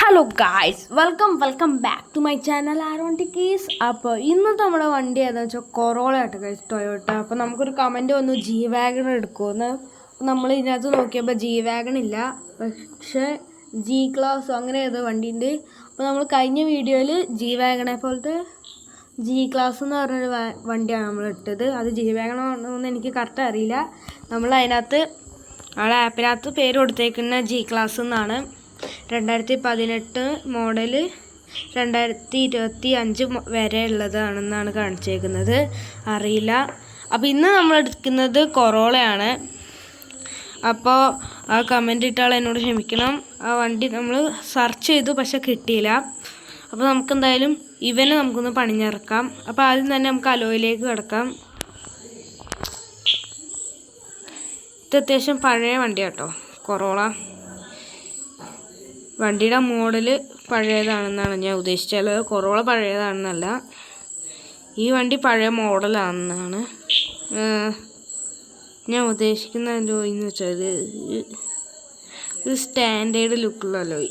Hello guys, welcome back to my channel ആർ1ടി കേസ്. അപ്പോൾ ഇന്നത്തെ നമ്മുടെ വണ്ടി ഏതാണെന്ന് വെച്ചാൽ കൊറോള ആയിട്ട് ഗൈസ്, ടൊയോട്ട. അപ്പോൾ നമുക്കൊരു കമൻറ്റ് വന്നു ജി വാഗൺ എടുക്കുമെന്ന്. നമ്മൾ ഇതിനകത്ത് നോക്കിയപ്പോൾ ജി വാഗൺ ഇല്ല, പക്ഷേ ജി ക്ലാസ് അങ്ങനെ ഏതോ വണ്ടിയുണ്ട്. അപ്പോൾ നമ്മൾ കഴിഞ്ഞ വീഡിയോയിൽ ജി വാഗണെ പോലത്തെ ജി ക്ലാസ് എന്ന് പറഞ്ഞൊരു വണ്ടിയാണ് നമ്മൾ ഇട്ടത്. അത് ജി വാഗൺ ആണെന്ന് എനിക്ക് കറക്റ്റ് അറിയില്ല. നമ്മൾ അതിനകത്ത് ആ ആപ്പിനകത്ത് പേര് കൊടുത്തേക്കുന്ന ജി ക്ലാസ് എന്നാണ്. 2018 മോഡൽ 2025 വരെ ഉള്ളതാണെന്നാണ് കാണിച്ചേക്കുന്നത്, അറിയില്ല. അപ്പോൾ ഇന്ന് നമ്മൾ എടുക്കുന്നത് കൊറോളയാണ്. അപ്പോൾ ആ കമൻ്റ് ഇട്ടാൽ എന്നോട് ക്ഷമിക്കണം. ആ വണ്ടി നമ്മൾ സെർച്ച് ചെയ്തു, പക്ഷെ കിട്ടിയില്ല. അപ്പോൾ നമുക്കെന്തായാലും ഇവനെ നമുക്കൊന്ന് പണിഞ്ഞിറക്കാം. അപ്പോൾ ആദ്യം തന്നെ നമുക്ക് അലോയിലേക്ക് കിടക്കാം. ഇത് അത്യാവശ്യം പഴയ വണ്ടിയാണ് കേട്ടോ, കൊറോള. വണ്ടിയുടെ മോഡൽ പഴയതാണെന്നാണ് ഞാൻ ഉദ്ദേശിച്ചത്, കൊറോള പഴയതാണെന്നല്ല. ഈ വണ്ടി പഴയ മോഡലാണെന്നാണ് ഞാൻ ഉദ്ദേശിക്കുന്ന അലോയ് എന്ന് വെച്ചാൽ ഒരു സ്റ്റാൻഡേർഡ് ലുക്കുള്ള അലോയ്.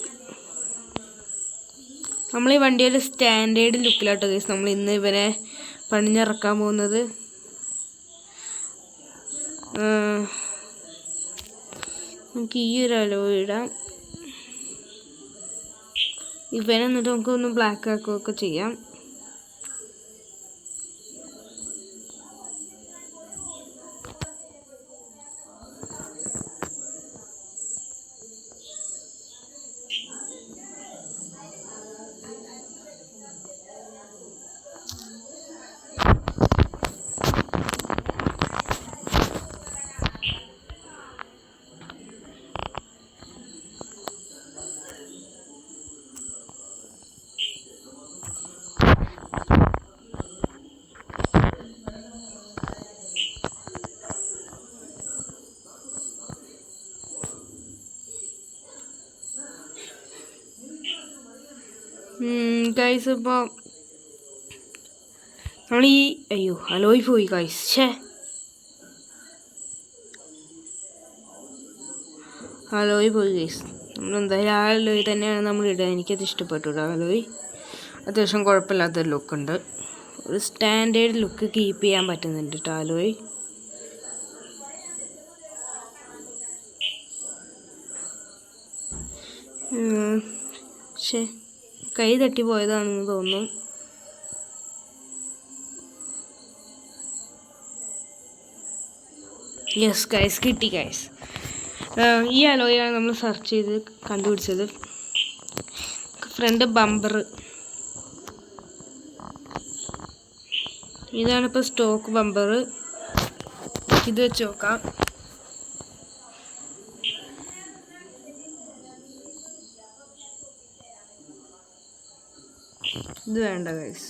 നമ്മൾ ഈ വണ്ടിയുടെ സ്റ്റാൻഡേർഡ് ലുക്കിലാട്ടോ ഗൈസ് നമ്മൾ ഇന്ന് ഇവരെ പണിഞ്ഞിറക്കാൻ പോകുന്നത്. നമുക്ക് ഈ ഒരു അലോയ് ഇടാം. ഇവനെ എന്നിട്ട് നമുക്കൊന്ന് ബ്ലാക്ക് ആക്കുകയൊക്കെ ചെയ്യാം. ഗൈസ്, ഇപ്പോൾ നമ്മൾ അലോയ് പോയി ഗൈസ്. അലോയ് പോയി ഗൈസ്. നമ്മളെന്തായാലും ആ അലോയ് തന്നെയാണ് നമ്മൾ ഇടുക. എനിക്കത് ഇഷ്ടപ്പെട്ടു. അലോയ് അത്യാവശ്യം കുഴപ്പമില്ലാത്തൊരു ലുക്കുണ്ട്, ഒരു സ്റ്റാൻഡേർഡ് ലുക്ക് കീപ്പ് ചെയ്യാൻ പറ്റുന്നുണ്ട് കേട്ടോ അലോയ്. പക്ഷേ കൈ തട്ടി പോയതാണെന്ന് തോന്നുന്നു. യെസ് ഗൈസ്, കിട്ടി ഗൈസ്. ഈ അലോയാണ് നമ്മൾ സെർച്ച് ചെയ്ത് കണ്ടുപിടിച്ചത്. ഫ്രണ്ട് ബമ്പർ ഇതാണിപ്പോൾ സ്റ്റോക്ക് ബമ്പർ. ഇത് വെച്ച് നോക്കാം. ഇത് വേണ്ട ഗൈസ്,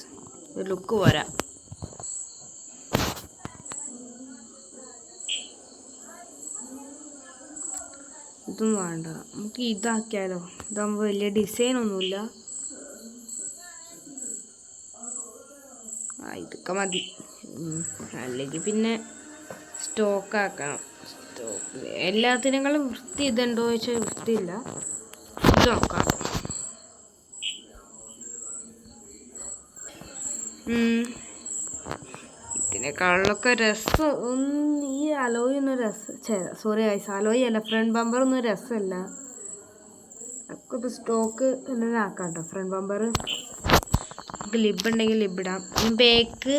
ഒരു ലുക്ക് പോരാ. ഇതൊന്നും വേണ്ട, നമുക്ക് ഇതാക്കിയാലോ. ഇതാകുമ്പോൾ വലിയ ഡിസൈനൊന്നുമില്ല. ഇതൊക്കെ മതി. അല്ലെങ്കിൽ പിന്നെ സ്റ്റോക്ക് ആക്കണം. എല്ലാത്തിനേക്കാളും വൃത്തി ഇതുണ്ടോ ചോദിച്ചാൽ വൃത്തിയില്ല. ഇത് നോക്കാം. ഇതിനേക്കാളൊക്കെ രസം ഈ അലോയ് ഒന്നും സോറി ഗൈസ്, അലോയ് അല്ല, ഫ്രണ്ട് ബമ്പർ ഒന്നും രസമല്ല. ഒക്കെ ഇപ്പോൾ സ്റ്റോക്ക് തന്നെ ആക്കാം കേട്ടോ. ഫ്രണ്ട് ബമ്പർ നമുക്ക് ലിബ് ഉണ്ടെങ്കിൽ ലിബ് ഇടാം. ബേക്ക്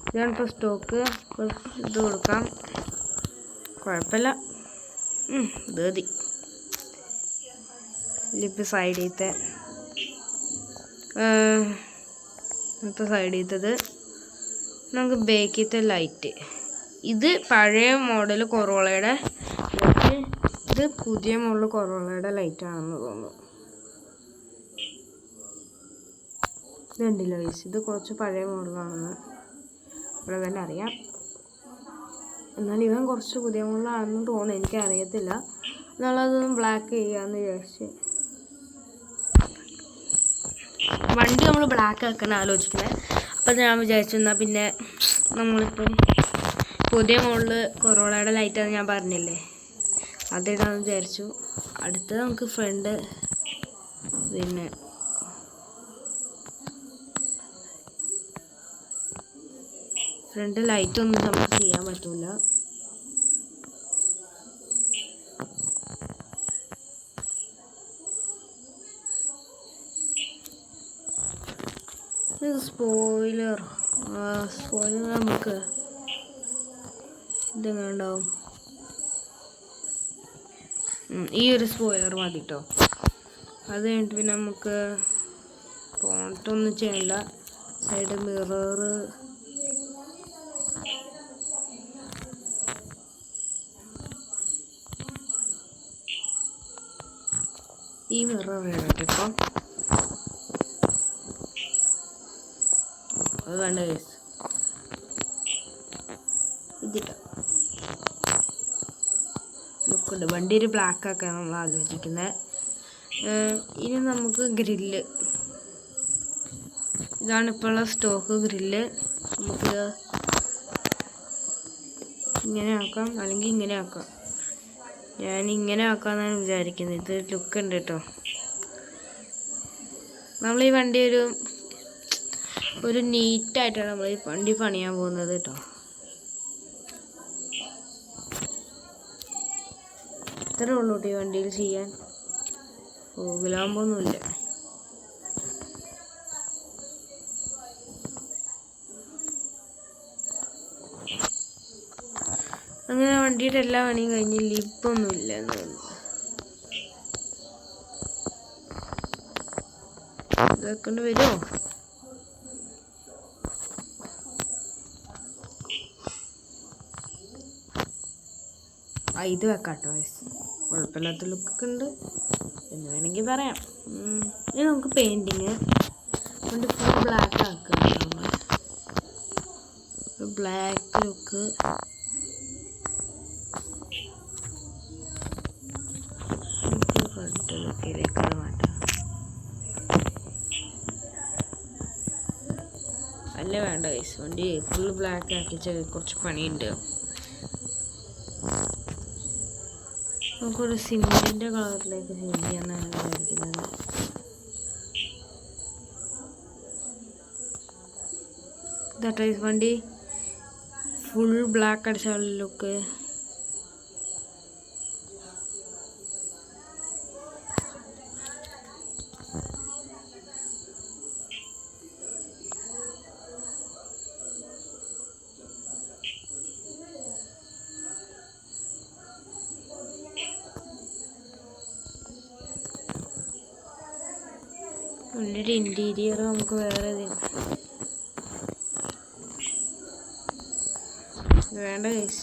ഇതാണ് ഇപ്പോൾ സ്റ്റോക്ക്. ഇത് കൊടുക്കാം, കുഴപ്പമില്ല. ഇത് മതി. ലിബ് സൈഡ് ചെയ്തത് ഇപ്പോൾ സൈഡ് ചെയ്തത് നമുക്ക് ബേക്ക് ചെയ്ത ലൈറ്റ്. ഇത് പഴയ മോഡൽ കൊറോളയുടെ, ഇത് പുതിയ മോഡൽ കൊറോളയുടെ ലൈറ്റാണെന്ന് തോന്നുന്നു. ഇതുണ്ടല്ലോ ഗൈസ്, ഇത് കുറച്ച് പഴയ മോഡലാണെന്ന് ഇവിടെ തന്നെ അറിയാം. എന്നാൽ ഇവൻ കുറച്ച് പുതിയ മോഡലാണെന്ന് തോന്നുന്നു, എനിക്കറിയത്തില്ല. എന്നുള്ളതൊന്നും ബ്ലാക്ക് ചെയ്യാമെന്ന് വിചാരിച്ച് വണ്ടി നമ്മൾ ബ്ലാക്ക് ആക്കാൻ ആലോചിക്കുന്നത്. അപ്പം ഞാൻ വിചാരിച്ചു എന്നാൽ പിന്നെ നമ്മളിപ്പം പുതിയ മോഡൽ കൊറോളയുടെ ലൈറ്റാന്ന് ഞാൻ പറഞ്ഞില്ലേ, അതിടാന്ന് വിചാരിച്ചു. അടുത്തത് നമുക്ക് ഫ്രണ്ട് പിന്നെ ഫ്രണ്ട് ലൈറ്റൊന്നും നമുക്ക് ചെയ്യാൻ പറ്റില്ല. ഇത് സ്പോയിലർ നമുക്ക് ഇതെങ്ങനെ ഉണ്ടാവും? ഈ ഒരു സ്പോയിലർ മതി കേട്ടോ. അത് കഴിഞ്ഞിട്ട് പിന്നെ നമുക്ക് ഫോണ്ടൊന്നും ചെയ്യില്ല. സൈഡ് മിറർ ഈ മിറർ വേണം ഇപ്പം. അത് വേണ്ട കേസ് ഇതിട്ടോ. ലുക്കുണ്ട്. വണ്ടി ഒരു ബ്ലാക്ക് ആക്കാൻ നമ്മൾ ആലോചിക്കുന്നത്. ഇനി നമുക്ക് ഗ്രില്ല്, ഇതാണ് ഇപ്പോഴുള്ള സ്റ്റോക്ക് ഗ്രില്ല്. നമുക്ക് ഇങ്ങനെ ആക്കാം, അല്ലെങ്കിൽ ഇങ്ങനെ ആക്കാം. ഞാൻ ഇങ്ങനെ ആക്കാമെന്നാണ് വിചാരിക്കുന്നത്. ഇത് ലുക്ക് ഉണ്ട് കേട്ടോ. നമ്മൾ ഈ വണ്ടി ഒരു നീറ്റായിട്ടാണ് നമ്മൾ ഈ വണ്ടി പണിയാൻ പോകുന്നത് കേട്ടോ. ഇത്രേ ഉള്ളൂ ഈ വണ്ടിയിൽ ചെയ്യാൻ. ഫോഗിലാകുമ്പോഴൊന്നുമില്ല. അങ്ങനെ വണ്ടിയുടെ എല്ലാ പണിയും കഴിഞ്ഞ് ലിപ്പൊന്നുമില്ല എന്ന് തോന്നുന്നു. ഇതൊക്കെ വരുമോ? ഇത് വെക്കാം കേട്ടോ. കുഴപ്പമില്ലാത്ത ലുക്കൊക്കെ ഉണ്ട് എന്ന് വേണമെങ്കിൽ പറയാം. ഇനി നമുക്ക് പെയിൻറ്റിങ് കൊണ്ട് ഫുൾ ബ്ലാക്ക് ആക്കുക. ബ്ലാക്ക് ലുക്ക് റെഡ് ലുക്കിലേക്ക് മാറ്റാം. അല്ലേ വേണ്ട ഗൈസ്, വണ്ടി ഫുൾ ബ്ലാക്ക് ആക്കി കുറച്ച് പണിയുണ്ട്. നമുക്കൊരു സിമെൻറ്റിൻ്റെ കളറിലേക്ക് ചേഞ്ച് ചെയ്യാനാണ് വിചാരിക്കുന്നത്. ഇതാട്ടോ വണ്ടി ഫുൾ ബ്ലാക്ക് അടിച്ച ലുക്ക്. വണ്ടിയുടെ ഇൻറ്റീരിയർ നമുക്ക് വേറെ വേണ്ട ഗൈസ്.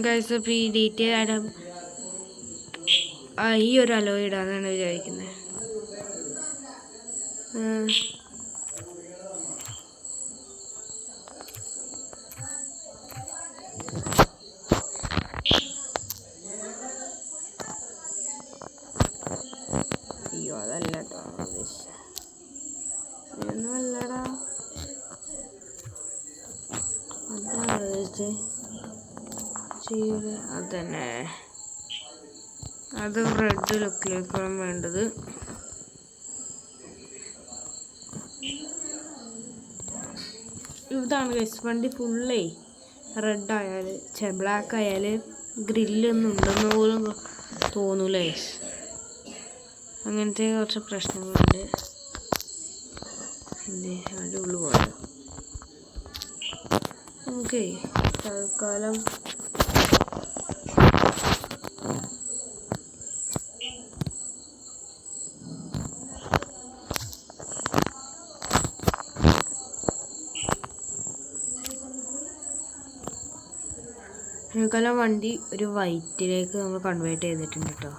ഗൈസ് അപ്പോൾ ഈ ഡീറ്റെയിൽ ആയിട്ട് ഈ ഒരു അലോയ് ഇടാന്നാണ് വിചാരിക്കുന്നത്. അയ്യോ അതല്ല കേട്ടോ ഒന്നുമല്ലടാ, അതാണ് അതന്നെ. അത് റെഡ് ലുക്കിലേക്കാണ് വേണ്ടത്. ഇതാണ് ഗൈസ് വണ്ടി ഫുള്ളേ റെഡ് ആയാൽ ബ്ലാക്ക് ആയാൽ ഗ്രില്ലൊന്നും ഉണ്ടെന്ന് പോലും തോന്നൂല ഗൈസ്. അങ്ങനത്തെ കുറച്ച് പ്രശ്നങ്ങളുണ്ട്. അതിൻ്റെ ഉള്ളു പോകാം. നമുക്ക് തൽക്കാലം വണ്ടി ഒരു വൈറ്റിലേക്ക് നമ്മൾ കൺവേർട്ട് ചെയ്തിട്ടുണ്ട് കേട്ടോ.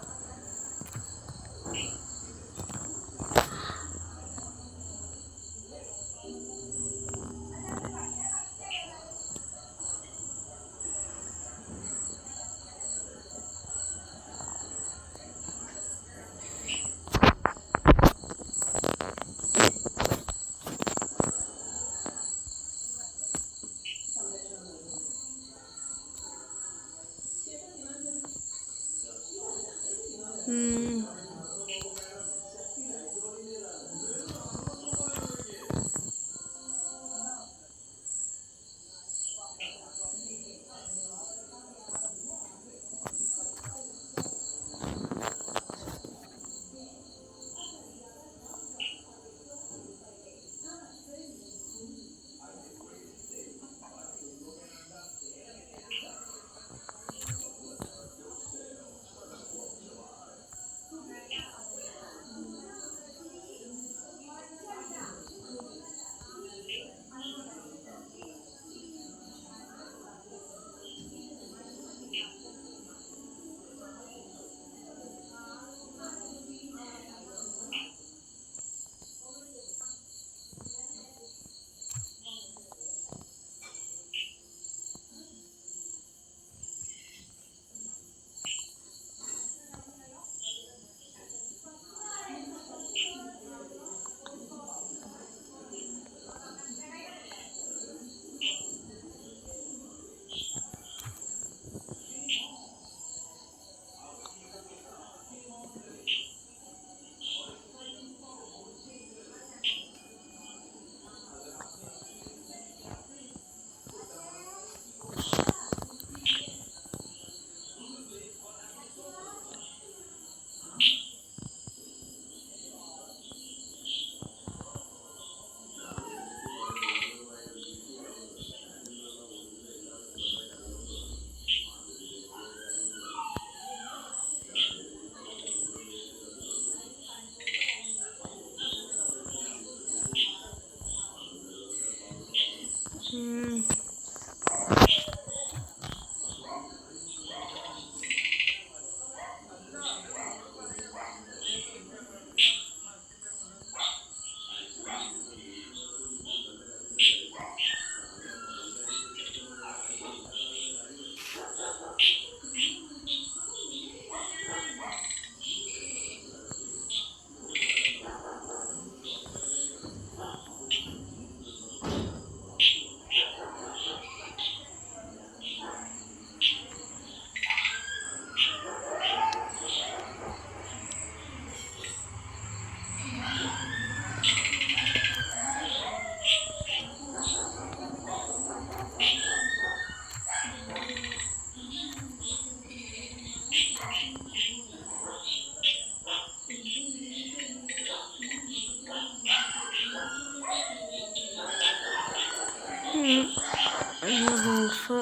റൂഫ്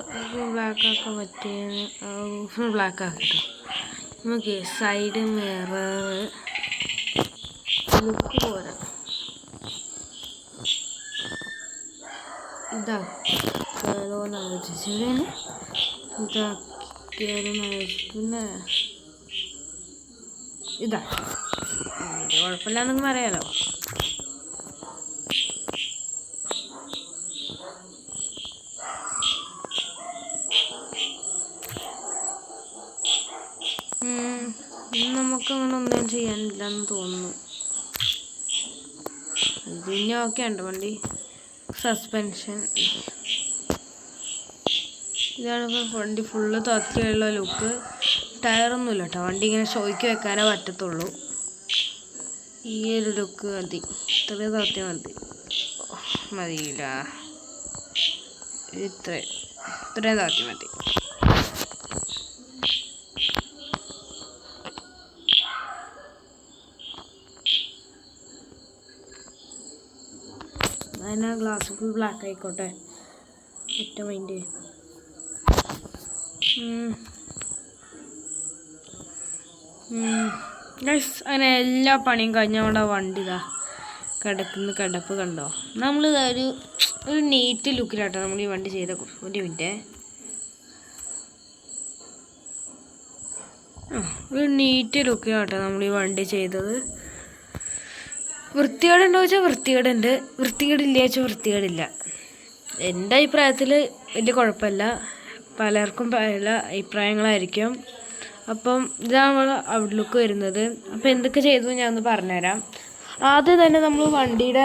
ബ്ലാക്കാക്കാൻ പറ്റിയ റൂഫ് ബ്ലാക്കാക്കിട്ടോ. നമുക്ക് സൈഡ് മിറർ ലുക്ക് പോരാ, ഇതാക്കിയാലോന്ന് ആലോചിച്ചിട്ട് പിന്നെ ഇതാക്കി കുഴപ്പമില്ലാന്നൊന്നും അറിയാലോ. നമുക്കങ്ങനെ ഒന്നും ചെയ്യാനില്ലെന്ന് തോന്നുന്നു. പിന്നെ ഓക്കെ ഉണ്ട് വണ്ടി. സസ്പെൻഷൻ ഇതാണ് ഇപ്പോൾ വണ്ടി ഫുള്ള് തത്തിയുള്ള ലുക്ക്. ടയറൊന്നുമില്ല കേട്ടോ, വണ്ടി ഇങ്ങനെ ഷോയ്ക്ക് വെക്കാനേ പറ്റത്തുള്ളൂ. ഈ ഒരു ലുക്ക് മതി, ഇത്രയും തത്തിയാൽ മതിയില്ല, ഇത്രയും താത്തി മതി. അതിനാ ഗ്ലാസ് ഫുൾ ബ്ലാക്ക് ആയിക്കോട്ടെ, ഒറ്റ മൈൻഡ്. അങ്ങനെ എല്ലാ പണിയും കഴിഞ്ഞവിടെ വണ്ടി ഇതാ കിടപ്പ് കണ്ടോ. നമ്മൾ ഒരു നീറ്റ് ലുക്കിലാട്ടോ നമ്മൾ ഈ വണ്ടി ചെയ്ത. ഒരു മിനിറ്റ്, ഒരു നീറ്റ് ലുക്കിലാട്ടോ നമ്മൾ ഈ വണ്ടി ചെയ്തത്. വൃത്തികേടുണ്ടോ ചോദിച്ചാൽ വൃത്തികേടുണ്ട്, വൃത്തികേടില്ല ചോദിച്ചാൽ വൃത്തികേടില്ല. എൻ്റെ അഭിപ്രായത്തിൽ വലിയ കുഴപ്പമില്ല, പലർക്കും പല അഭിപ്രായങ്ങളായിരിക്കും. അപ്പം ഇതാണ് ഔട്ട്ലുക്ക് വരുന്നത്. അപ്പോൾ എന്തൊക്കെ ചെയ്തു ഞാൻ ഒന്ന് പറഞ്ഞുതരാം. ആദ്യം തന്നെ നമ്മൾ വണ്ടിയുടെ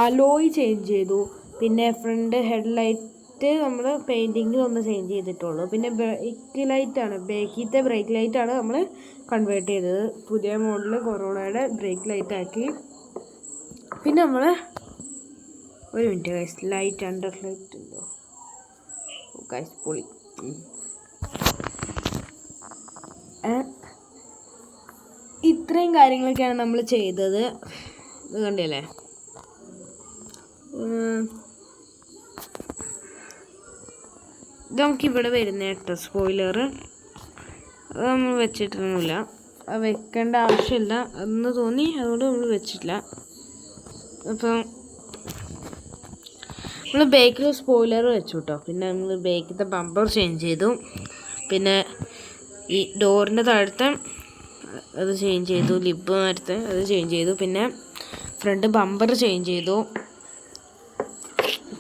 അലോയ് ചേഞ്ച് ചെയ്തു, പിന്നെ ഫ്രണ്ട് ഹെഡ്ലൈറ്റ് ജസ്റ്റ് നമ്മൾ പെയിൻറ്റിങ്ങിൽ ഒന്ന് ചേഞ്ച് ചെയ്തിട്ടുള്ളൂ. പിന്നെ ബേക്കിലത്തെ ബ്രേക്ക് ലൈറ്റാണ് നമ്മൾ കൺവേർട്ട് ചെയ്തത്. പുതിയ മോഡൽ കൊറോളയുടെ ബ്രേക്ക് ലൈറ്റാക്കി. പിന്നെ നമ്മൾ ഒരു minute guys, light under light ഉണ്ടോ ഗൈസ്? പൊളി. ഇത്രയും കാര്യങ്ങളൊക്കെയാണ് നമ്മൾ ചെയ്തത്. ഇത് കണ്ടില്ലേ? ഇത് നമുക്കിവിടെ വരുന്ന കേട്ടോ സ്പോയിലർ. അത് നമ്മൾ വെച്ചിട്ടൊന്നുമില്ല, അത് വെക്കേണ്ട ആവശ്യമില്ല എന്ന് തോന്നി, അതുകൊണ്ട് നമ്മൾ വെച്ചിട്ടില്ല. അപ്പം നമ്മൾ ബേക്കിൽ സ്പോയിലർ വെച്ചു കേട്ടോ. പിന്നെ നമ്മൾ ബേക്കിലത്തെ ബമ്പർ ചേഞ്ച് ചെയ്തു. പിന്നെ ഈ ഡോറിൻ്റെ താഴത്തെ അത് ചേഞ്ച് ചെയ്തു, ലിബ് നേരത്തെ അത് ചേഞ്ച് ചെയ്തു. പിന്നെ ഫ്രണ്ട് ബമ്പർ ചേഞ്ച് ചെയ്തു,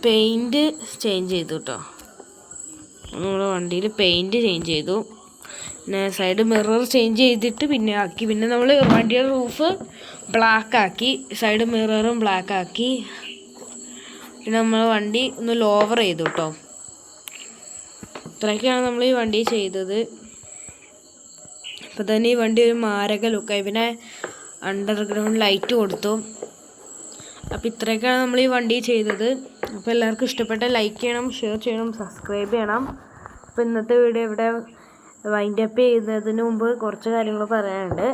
പെയിൻറ്റ് ചേഞ്ച് ചെയ്തു കേട്ടോ. നമ്മുടെ വണ്ടിയിൽ പെയിൻറ്റ് ചേഞ്ച് ചെയ്തു. പിന്നെ സൈഡ് മിറർ ചേഞ്ച് ചെയ്തിട്ട് പിന്നെ ആക്കി. പിന്നെ നമ്മൾ വണ്ടിയുടെ റൂഫ് ബ്ലാക്ക് ആക്കി, സൈഡ് മിററും ബ്ലാക്ക് ആക്കി. പിന്നെ നമ്മൾ വണ്ടി ഒന്ന് ലോവർ ചെയ്തു കേട്ടോ. ഇത്രയൊക്കെയാണ് നമ്മൾ ഈ വണ്ടി ചെയ്തത്. അപ്പോൾ തന്നെ ഈ വണ്ടി ഒരു മാരക ലുക്കായി. പിന്നെ അണ്ടർഗ്രൗണ്ട് ലൈറ്റ് കൊടുത്തു. അപ്പോൾ ഇത്രയൊക്കെയാണ് നമ്മൾ ഈ വണ്ടി ചെയ്തത്. അപ്പോൾ എല്ലാവർക്കും ഇഷ്ടപ്പെട്ട ലൈക്ക് ചെയ്യണം, ഷെയർ ചെയ്യണം, സബ്സ്ക്രൈബ് ചെയ്യണം. അപ്പോൾ ഇന്നത്തെ വീഡിയോ ഇവിടെ വൈൻഡപ്പ് ചെയ്യുന്നതിന് മുമ്പ് കുറച്ച് കാര്യങ്ങൾ പറയാനുണ്ട്.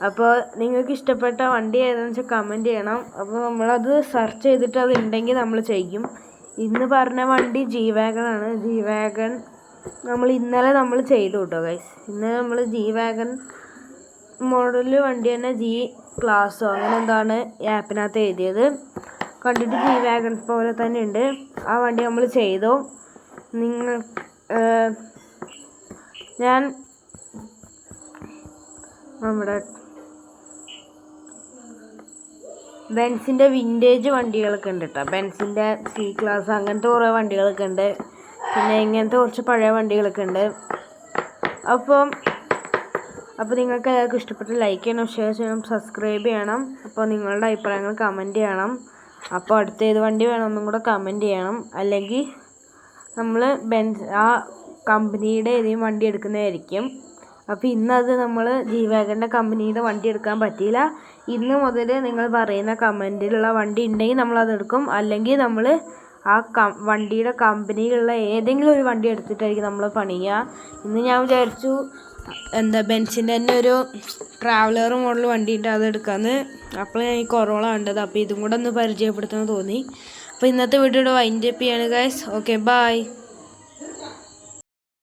അപ്പോൾ നിങ്ങൾക്ക് ഇഷ്ടപ്പെട്ട വണ്ടി ഏതാണെന്ന് വെച്ചാൽ കമൻറ്റ് ചെയ്യണം. അപ്പോൾ നമ്മളത് സെർച്ച് ചെയ്തിട്ട് അത് ഉണ്ടെങ്കിൽ നമ്മൾ ചെയ്യും. ഇന്ന് പറഞ്ഞ വണ്ടി ജി വാഗണാണ്. ജി വാഗൺ ഇന്നലെ നമ്മൾ ചെയ്തു കേട്ടോ ഗൈസ്. ഇന്ന് നമ്മൾ ജി വാഗൺ മോഡൽ വണ്ടി തന്നെ, ജി ക്ലാസ്സോ അങ്ങനെ എന്താണ് ആപ്പിനകത്ത് എഴുതിയത്. കണ്ടിട്ട് ജി വാഗൺ പോലെ തന്നെ ഉണ്ട്. ആ വണ്ടി നമ്മൾ ചെയ്തു. ഞാൻ നമ്മുടെ ബെൻസിൻ്റെ വിൻറ്റേജ് വണ്ടികളൊക്കെ ഉണ്ട് കേട്ടോ. ബെൻസിൻ്റെ സി ക്ലാസ് അങ്ങനത്തെ കുറേ വണ്ടികളൊക്കെ ഉണ്ട്. പിന്നെ ഇങ്ങനത്തെ കുറച്ച് പഴയ വണ്ടികളൊക്കെ ഉണ്ട്. അപ്പോൾ നിങ്ങൾക്ക് എല്ലാവർക്കും ഇഷ്ടപ്പെട്ട് ലൈക്ക് ചെയ്യണം, ഷെയർ ചെയ്യണം, സബ്സ്ക്രൈബ് ചെയ്യണം. അപ്പോൾ നിങ്ങളുടെ അഭിപ്രായങ്ങൾ കമൻറ്റ് ചെയ്യണം. അപ്പോൾ അടുത്ത ഏത് വണ്ടി വേണമെന്നും കൂടെ കമൻറ്റ് ചെയ്യണം. അല്ലെങ്കിൽ നമ്മൾ ആ കമ്പനിയുടെ ഏതെങ്കിലും വണ്ടി എടുക്കുന്നതായിരിക്കും. അപ്പോൾ ഇന്നത് നമ്മൾ ജി വാഗണിൻ്റെ കമ്പനിയുടെ വണ്ടി എടുക്കാൻ പറ്റിയില്ല. ഇന്ന് മുതൽ നിങ്ങൾ പറയുന്ന കമൻറ്റിലുള്ള വണ്ടി ഉണ്ടെങ്കിൽ നമ്മളതെടുക്കും. അല്ലെങ്കിൽ നമ്മൾ ആ വണ്ടിയുടെ കമ്പനിയിലുള്ള ഏതെങ്കിലും ഒരു വണ്ടി എടുത്തിട്ടായിരിക്കും നമ്മൾ പണിയുക. ഇന്ന് ഞാൻ വിചാരിച്ചു ബെൻസിൻ്റെ തന്നെ ഒരു ട്രാവലർ മോഡൽ വണ്ടി ഉണ്ട്, അത് എടുക്കാമെന്ന്. അപ്പോൾ ഞാൻ ഈ കൊറോള കണ്ടത്. അപ്പോൾ ഇതും കൂടെ ഒന്ന് പരിചയപ്പെടുത്താൻ തോന്നി. അപ്പോൾ ഇന്നത്തെ വീഡിയോയുടെ വൈൻഡപ്പ് ചെയ്യാണ് ഗൈസ്. Okay, by.